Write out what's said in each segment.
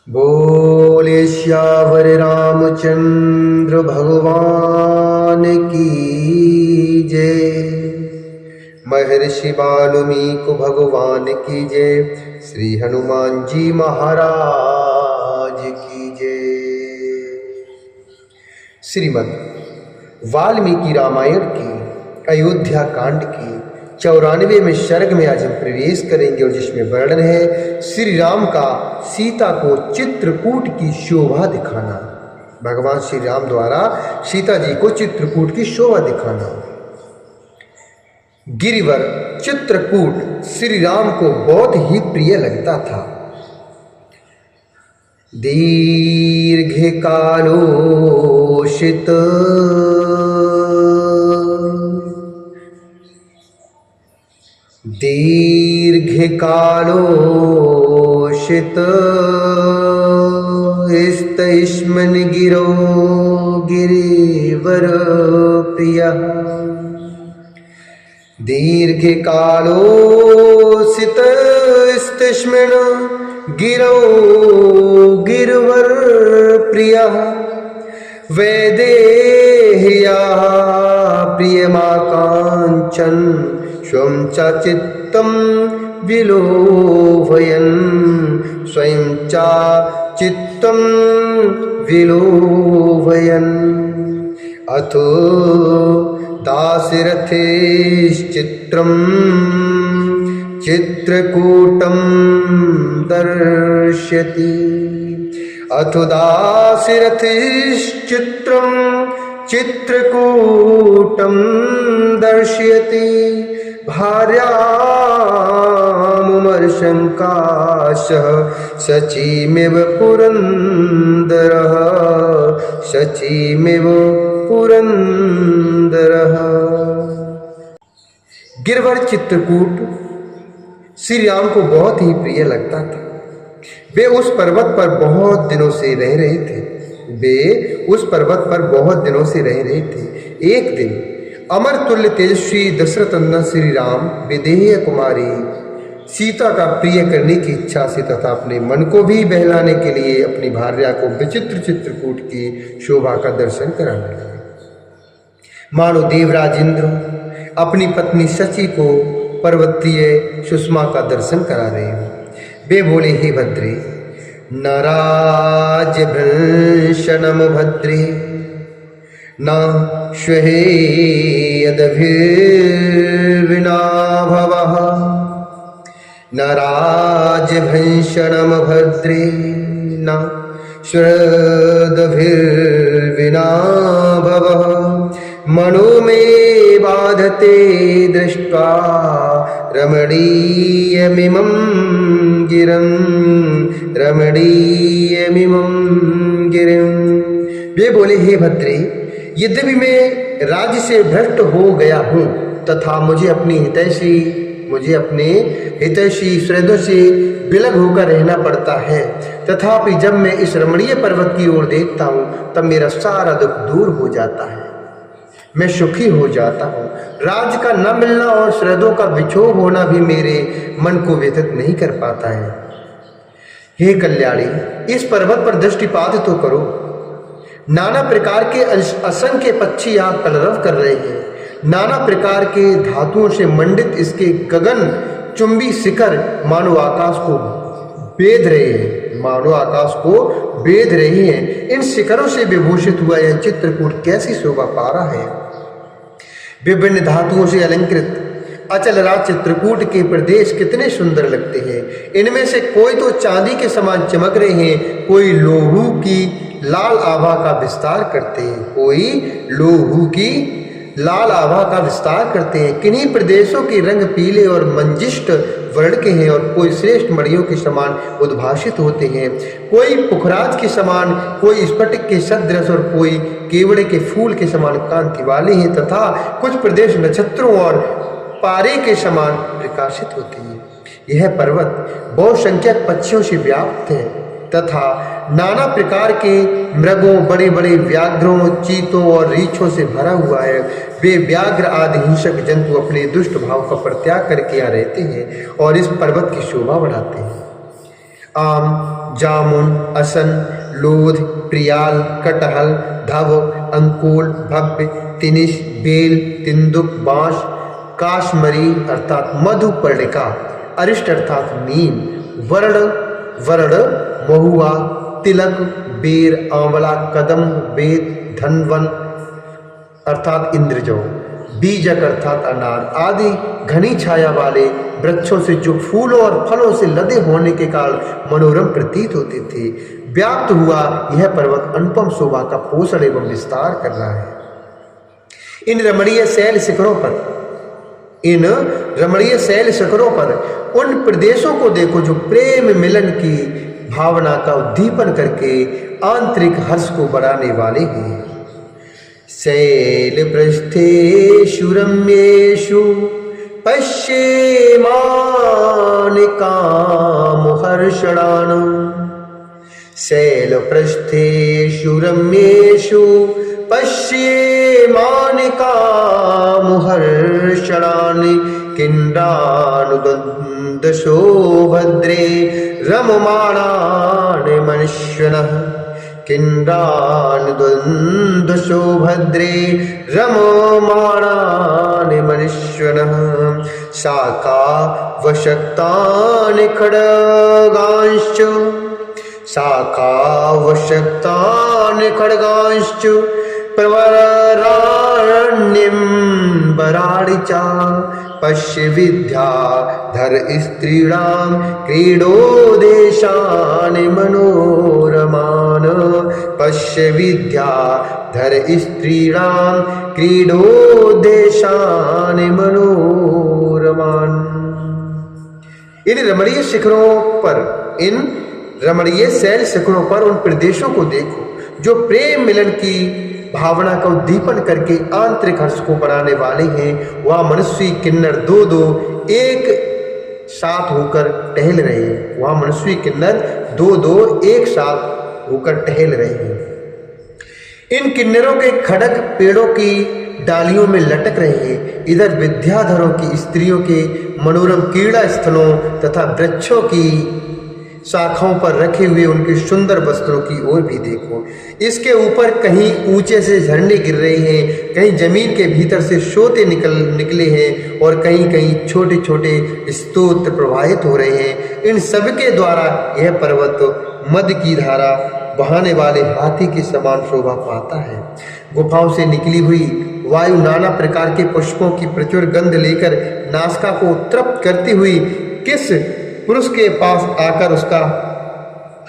बोले श्यावर रामचंद्र भगवान की जय। महर्षि वाल्मीकि भगवान की जय। श्री हनुमान जी महाराज की जय। श्रीमद् वाल्मीकि रामायण की अयोध्या कांड की 94वें सर्ग में आज हम प्रवेश करेंगे, और जिसमें वर्णन है श्री राम का सीता को चित्रकूट की शोभा दिखाना। भगवान श्री राम द्वारा सीता जी को चित्रकूट की शोभा दिखाना। गिरिवर चित्रकूट श्री राम को बहुत ही प्रिय लगता था। दीर्घ कालोषित स्तयुष्मन् गिरो गिरिवर प्रियः। दीर्घकालोषित स्तयुष्मन् गिरो गिरिवर प्रियः। वैदेह्याः प्रियमाकाञ्चन् स्वं च चित्तं विलोभयन्। स्वयं च चित्तं विलोभयन्। अथो दाशरथिश्चित्रं चित्रकूटं दर्शयति। अथो दाशरथिश्चित्रं चित्रकूटं दर्शयति। भार्यामुमर्शङ्काशः शचीमिव पुरन्दरः। शचीमिव पुरन्दरः। गिरवर चित्रकूट श्री राम को बहुत ही प्रिय लगता था। वे उस पर्वत पर बहुत दिनों से रह रहे थे। एक दिन अमर तुल्य तेजस्वी दशरथ नंदन श्री राम विदेह कुमारी सीता का प्रिय करने की इच्छा से तथा अपने मन को भी बहलाने के लिए अपनी भार्या को विचित्र चित्रकूट की शोभा का दर्शन कराने लगे। मानो देवराज इंद्र अपनी पत्नी शची को पर्वतीय सुषमा का दर्शन करा रहे हो। वे बोले, हे भद्रे, न राजभृशनम भद्रे न श्वेयदभिर्विना भवः। न राजभृशनम भद्रे न श्वेयदभिर्विना भवः। मनो मे बाधते दृष्ट्वा रमणीयमिमं गिरिं। वे बोले, हे भद्रे, यद्यपि मैं राज्य से भ्रष्ट हो गया हूँ तथा मुझे अपने हितैषी सुहृदों से विलग होकर रहना पड़ता है, तथापि जब मैं इस रमणीय पर्वत की ओर देखता हूँ तब मेरा सारा दुख दूर हो जाता है। मैं सुखी हो जाता हूँ। राज्य का न मिलना और सुहृदों का विछोह होना भी मेरे मन को व्यथित नहीं कर पाता है। हे कल्याणी, इस पर्वत पर दृष्टिपात तो करो। नाना प्रकार के असंख्य पक्षी यहाँ कलरव कर रहे हैं। नाना प्रकार के धातुओं से मंडित इसके गगन चुंबी शिखर मानो आकाश को बेध रही हैं। इन शिखरों से विभूषित हुआ यह चित्रकूट कैसी शोभा पा रहा है। विभिन्न धातुओं से अलंकृत अचल राज चित्रकूट के प्रदेश कितने सुंदर लगते हैं। इनमें से कोई तो चांदी के समान चमक रहे हैं, कोई लोहू की लाल आभा का विस्तार करते हैं। किन्हीं प्रदेशों के रंग पीले और मंजिष्ट वर्ण के हैं, और कोई श्रेष्ठ मणियों के समान उद्भासित होते हैं। कोई पुखराज के समान, कोई स्फटिक के सदृश और कोई केवड़े के फूल के समान कांति वाले हैं, तथा कुछ प्रदेश नक्षत्रों और पारे के समान प्रकाशित होते हैं। यह पर्वत बहुसंख्यक पक्षियों से व्याप्त है तथा नाना प्रकार के मृगों, बड़े बड़े व्याघ्रों, चीतों और रीछों से भरा हुआ है। वे व्याघ्र आदि हिंसक जंतु अपने दुष्ट भाव का परित्याग करके यहाँ रहते हैं और इस पर्वत की शोभा बढ़ाते हैं। आम, जामुन, असन, लोध, प्रियाल, कटहल, धव, अंकुल, भव्य, तिनिश, बेल, तिंदुक, बांस, काश्मरी अर्थात मधुपर्णिका, अरिष्ट अर्थात नीम, वर्ण महुआ, तिलक, बेर, आंवला, कदम, वेद, धनवन अर्थात इंद्रजौ, बीजक अर्थात अनार आदि घनी छाया वाले वृक्षों से जो फूलों और फलों से लदे होने के कारण मनोरम प्रतीत होते थे। व्याप्त हुआ यह पर्वत अनुपम शोभा का पोषण एवं विस्तार कर रहा है। इन रमणीय शैल शिखरों पर उन प्रदेशों को देखो जो प्रेम मिलन की भावना का उद्दीपन करके आंतरिक हर्ष को बढ़ाने वाले हैं। शैल पृष्ठेषु रम्येषु पश्येमानि कामहर्षणान्। शैल पृष्ठेषु रम्येषु पश्येमानि कामहर्षणानि। किन्नानुद्वन्द्वशो भद्रे रममाणानि मनुष्यनः। किन्नानुद्वन्द्वशो भद्रे रममाणानि मनुष्यनः। शाखावशक्तानि खड्गांश्च प्रवराण्यं वराणि च। पश्य विद्याधर स्त्रीणां क्रीडोदेशानि मनोरमान्। पश्य विद्याधर स्त्रीणां क्रीडोदेशानि मनोरमान्। इन रमणीय शैल शिखरों पर उन प्रदेशों को देखो जो प्रेम मिलन की भावना का उद्दीपन करके आंतरिक हर्ष को बढ़ाने वाले हैं। वहाँ मनुष्य किन्नर दो एक साथ होकर टहल रहे हैं। वहाँ मनुष्य किन्नर दो एक साथ होकर टहल रहे हैं। इन किन्नरों के खड़ग पेड़ों की डालियों में लटक रहे हैं। इधर विद्याधरों की स्त्रियों के मनोरम क्रीड़ा स्थलों तथा वृक्षों की शाखाओं पर रखे हुए उनके सुंदर वस्त्रों की ओर भी देखो। इसके ऊपर कहीं ऊंचे से झरने गिर रहे हैं, कहीं जमीन के भीतर से सोते निकले हैं और कहीं कहीं छोटे छोटे स्तोत्र प्रवाहित हो रहे हैं। इन सबके द्वारा यह पर्वत मध्य की धारा बहाने वाले हाथी के समान शोभा पाता है। गुफाओं से निकली हुई वायु नाना प्रकार के पुष्पों की प्रचुर गंध लेकर नासिका को तृप्त करती हुई किस पुरुष के पास आकर उसका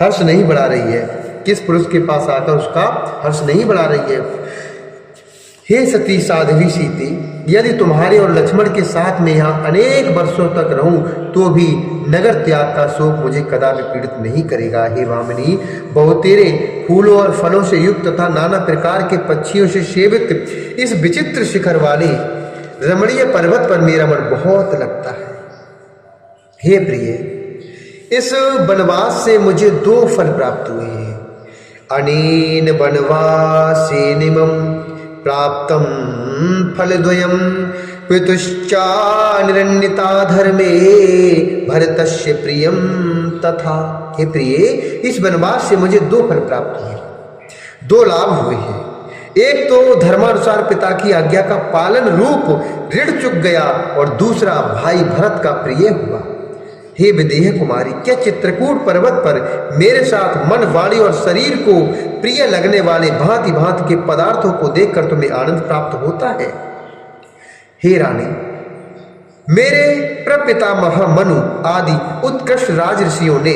हर्ष नहीं बढ़ा रही है। किस पुरुष के पास आकर उसका हर्ष नहीं बढ़ा रही है। हे सती साध्वी सीते, यदि तुम्हारे और लक्ष्मण के साथ में यहाँ अनेक वर्षों तक रहूं तो भी नगर त्याग का शोक मुझे कदापि पीड़ित नहीं करेगा। हे वामिनी, बहुतेरे फूलों और फलों से युक्त तथा नाना प्रकार के पक्षियों से सेवित इस विचित्र शिखर वाले रमणीय पर्वत पर मेरा मन बहुत लगता है। हे प्रिय, इस वनवास से मुझे दो फल प्राप्त हुए हैं। अनेन वनवासेनिमं प्राप्तं फलद्वयं पितुश्चानिरन्यता धर्मे भरतस्य प्रियं तथा। हे प्रिय, इस वनवास से मुझे दो फल प्राप्त हुए, दो लाभ हुए हैं। एक तो धर्मानुसार पिता की आज्ञा का पालन रूप ऋण चुक गया और दूसरा भाई भरत का प्रिय हुआ। हे विदेह कुमारी, क्या चित्रकूट पर्वत पर मेरे साथ मन, वाणी और शरीर को प्रिय लगने वाले भांति भांति के पदार्थों को देखकर तुम्हें आनंद प्राप्त होता है? हे रानी, मेरे प्रपितामह मनु आदि उत्कृष्ट राज ऋषियों ने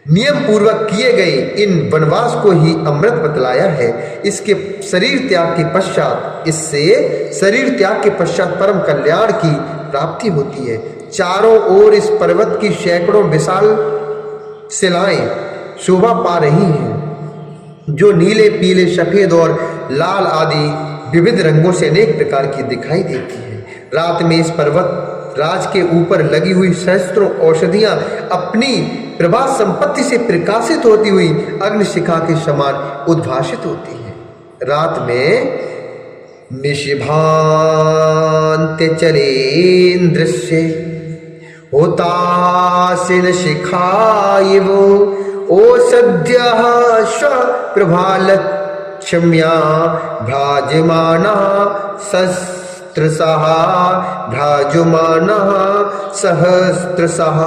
नियम पूर्वक किए गए इन वनवास को ही अमृत बतलाया है। इससे शरीर त्याग के पश्चात परम कल्याण की प्राप्ति होती है। चारों ओर इस पर्वत की सैकड़ों विशाल शिलाएं शोभा पा रही हैं, जो नीले, पीले, सफेद और लाल आदि विविध रंगों से अनेक प्रकार की दिखाई देती है। रात में इस पर्वत राज के ऊपर लगी हुई सहस्त्रों औषधियां अपनी प्रभा संपत्ति से प्रकाशित होती हुई अग्निशिखा के समान उद्भासित होती है। रात में निशिभान्ते चलेन्द्रस्य होतासिन शिखायिव ओ सद्य स्वप्रभालक्ष्म्या भ्राजमानः सहस्रशः भ्राजमानः सहस्रशः।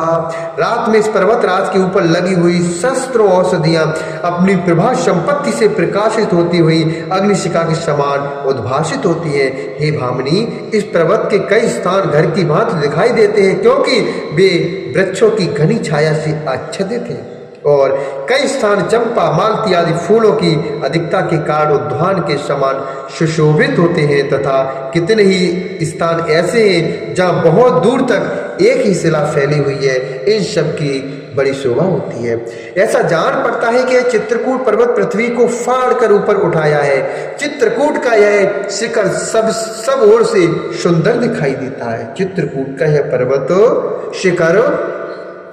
रात में इस पर्वतराज के ऊपर लगी हुई सहस्त्रों औषधियां अपनी प्रभा संपत्ति से प्रकाशित होती हुई अग्निशिखा के समान उद्भासित होती है। हे भामिनी, इस पर्वत के कई स्थान घर की भांति दिखाई देते हैं, क्योंकि वे वृक्षों की घनी छाया से आच्छादित हैं, और कई स्थान चंपा मालती आदि फूलों की अधिकता के कारण उद्यान के समान सुशोभित होते हैं, तथा कितने ही स्थान ऐसे हैं जहाँ बहुत दूर तक एक ही शिला फैली हुई है। इन सब की बड़ी शोभा होती है। ऐसा जान पड़ता है कि चित्रकूट पर्वत पृथ्वी को फाड़ कर ऊपर उठाया है। चित्रकूट का यह शिखर सब ओर से सुंदर दिखाई देता है। चित्रकूट का यह पर्वत शिखर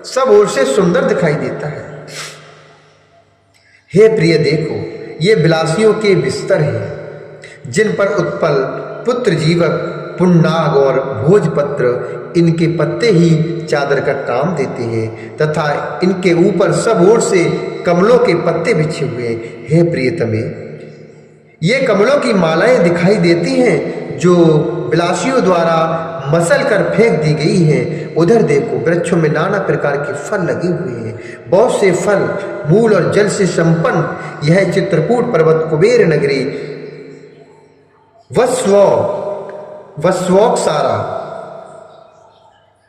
सब ओर से सुंदर दिखाई देता है। हे प्रिय, देखो, ये विलासियों के बिस्तर हैं, जिन पर उत्पल, पुत्र जीवक, पुन्नाग और भोजपत्र इनके पत्ते ही चादर का काम देते हैं, तथा इनके ऊपर सब ओर से कमलों के पत्ते बिछे हुए हैं। हे प्रियतमे, ये कमलों की मालाएं दिखाई देती हैं जो विलासियों द्वारा मसल कर फेंक दी गई हैं। उधर देखो, वृक्षों में नाना प्रकार के फल लगे हुए हैं, बहुत से फल मूल और जल से संपन्न यह चित्रकूट पर्वत कुबेर नगरी वस्वोक्सारा,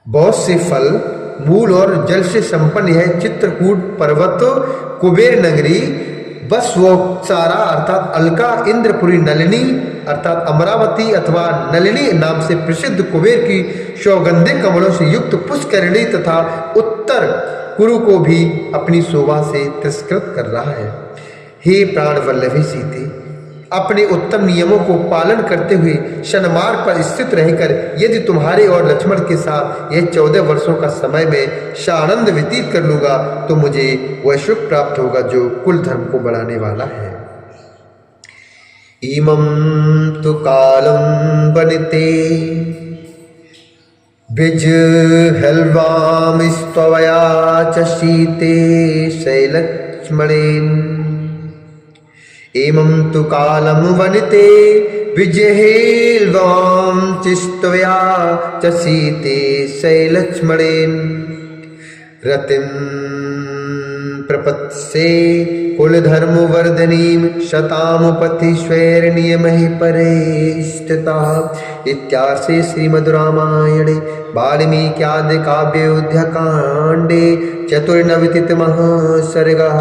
बहुत से फल मूल और जल से संपन्न यह चित्रकूट पर्वत कुबेर नगरी वस्वोक्सारा अर्थात अलका, इंद्रपुरी, नलिनी अर्थात अमरावती अथवा नलिनी नाम से प्रसिद्ध कुबेर की सौगंधिक कमलों से युक्त पुष्करिणी तथा उत्तर कुरु को भी अपनी शोभा से तिरस्कृत कर रहा है। हे प्राण वल्लभी सीते, अपने उत्तम नियमों को पालन करते हुए शनमार्ग पर स्थित रहकर यदि तुम्हारे और लक्ष्मण के साथ यह 14 वर्षों का समय में सानंद व्यतीत कर लूंगा तो मुझे वह सुख प्राप्त होगा जो कुल धर्म को बढ़ाने वाला है। इमं तु कालं वनिते बिज हल्वाम स्तवया च शीते शैलक्ष्मणेन। इमं तु कालं वनिते विजहेल्वां चिस्त्वया च शीते शैलक्ष्मणेन। रतिं प्रपत्से कुलधर्मवर्धनीं शतामुपति स्वैर्नियमहि परे स्थिता। इत्यार्षे श्रीमद् रामायणे वाल्मीकि काव्ये अयोध्याकांडे चतुर्नवतितमः सर्गः।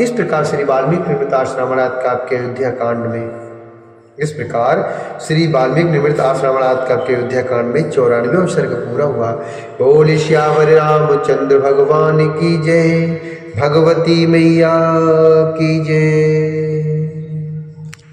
इस प्रकार श्री वाल्मीकि निर्मित आश्रमणात् काव्य के अयोध्याकांड में के अयोध्याकांड में 94वां सर्ग पूरा हुआ। बोल श्यावर रामचंद्र भगवान की जय, भगवती मैया की जय।